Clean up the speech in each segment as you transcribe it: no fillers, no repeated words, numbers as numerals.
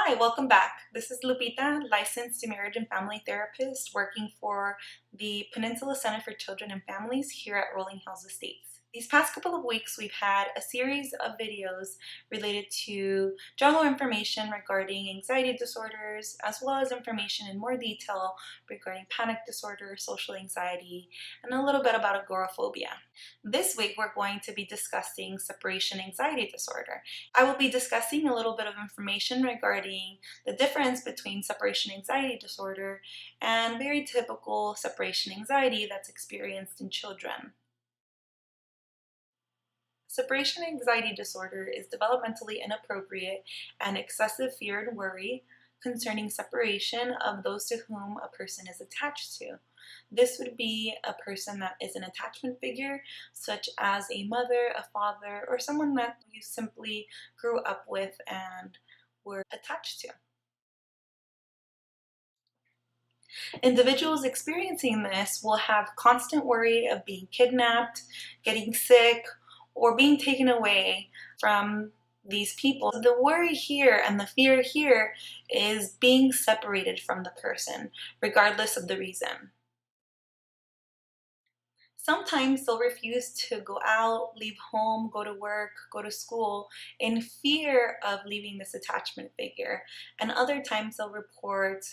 Hi, welcome back. This is Lupita, licensed marriage and family therapist working for the Peninsula Center for Children and Families here at Rolling Hills Estates. These past couple of weeks, we've had a series of videos related to general information regarding anxiety disorders, as well as information in more detail regarding panic disorder, social anxiety, and a little bit about agoraphobia. This week, we're going to be discussing separation anxiety disorder. I will be discussing a little bit of information regarding the difference between separation anxiety disorder and very typical separation anxiety that's experienced in children. Separation anxiety disorder is developmentally inappropriate and excessive fear and worry concerning separation of those to whom a person is attached to. This would be a person that is an attachment figure, such as a mother, a father, or someone that you simply grew up with and were attached to. Individuals experiencing this will have constant worry of being kidnapped, getting sick, or being taken away from these people. The worry here and the fear here is being separated from the person, regardless of the reason. Sometimes they'll refuse to go out, leave home, go to work, go to school in fear of leaving this attachment figure. And other times they'll report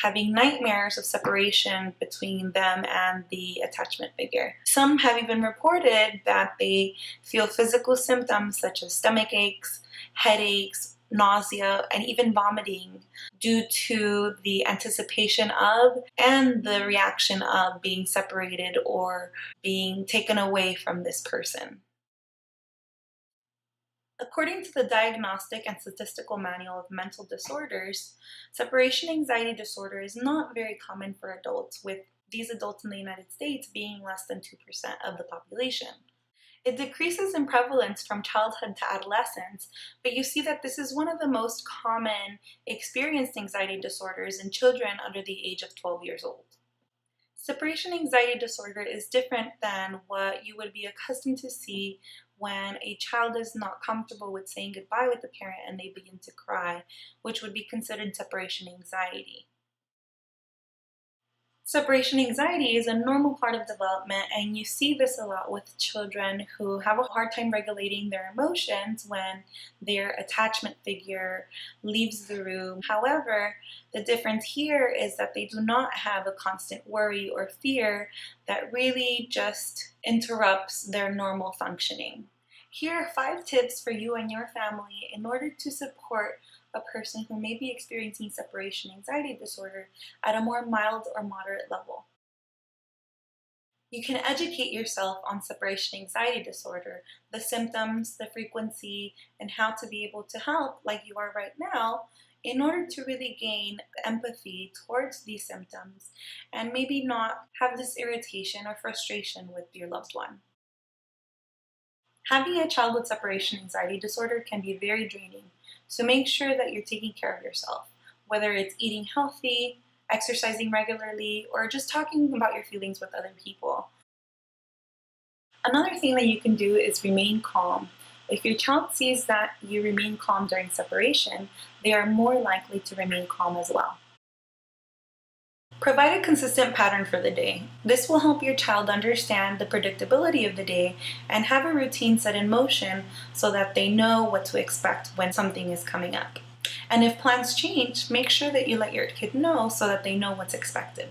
having nightmares of separation between them and the attachment figure. Some have even reported that they feel physical symptoms such as stomach aches, headaches, nausea, and even vomiting due to the anticipation of and the reaction of being separated or being taken away from this person. According to the Diagnostic and Statistical Manual of Mental Disorders, separation anxiety disorder is not very common for adults, with these adults in the United States being less than 2% of the population. It decreases in prevalence from childhood to adolescence, but you see that this is one of the most common experienced anxiety disorders in children under the age of 12 years old. Separation anxiety disorder is different than what you would be accustomed to see when a child is not comfortable with saying goodbye with the parent and they begin to cry, which would be considered separation anxiety. Separation anxiety is a normal part of development, and you see this a lot with children who have a hard time regulating their emotions when their attachment figure leaves the room. However, the difference here is that they do not have a constant worry or fear that really just interrupts their normal functioning. Here are 5 tips for you and your family in order to support a person who may be experiencing separation anxiety disorder at a more mild or moderate level. You can educate yourself on separation anxiety disorder, the symptoms, the frequency, and how to be able to help, like you are right now, in order to really gain empathy towards these symptoms and maybe not have this irritation or frustration with your loved one. Having a child with separation anxiety disorder can be very draining, so make sure that you're taking care of yourself, whether it's eating healthy, exercising regularly, or just talking about your feelings with other people. Another thing that you can do is remain calm. If your child sees that you remain calm during separation, they are more likely to remain calm as well. Provide a consistent pattern for the day. This will help your child understand the predictability of the day and have a routine set in motion so that they know what to expect when something is coming up. And if plans change, make sure that you let your kid know so that they know what's expected.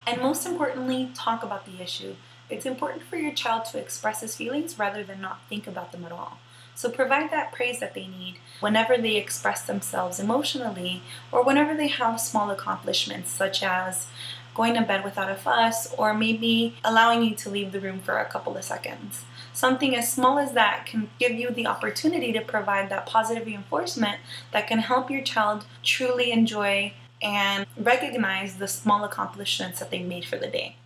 And most importantly, talk about the issue. It's important for your child to express his feelings rather than not think about them at all. So provide that praise that they need whenever they express themselves emotionally or whenever they have small accomplishments, such as going to bed without a fuss or maybe allowing you to leave the room for a couple of seconds. Something as small as that can give you the opportunity to provide that positive reinforcement that can help your child truly enjoy and recognize the small accomplishments that they made for the day.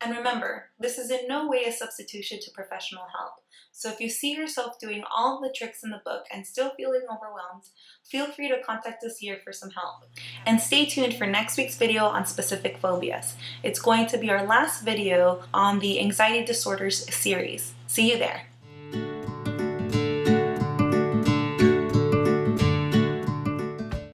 And remember, this is in no way a substitution to professional help. So if you see yourself doing all the tricks in the book and still feeling overwhelmed, feel free to contact us here for some help. And stay tuned for next week's video on specific phobias. It's going to be our last video on the anxiety disorders series. See you there.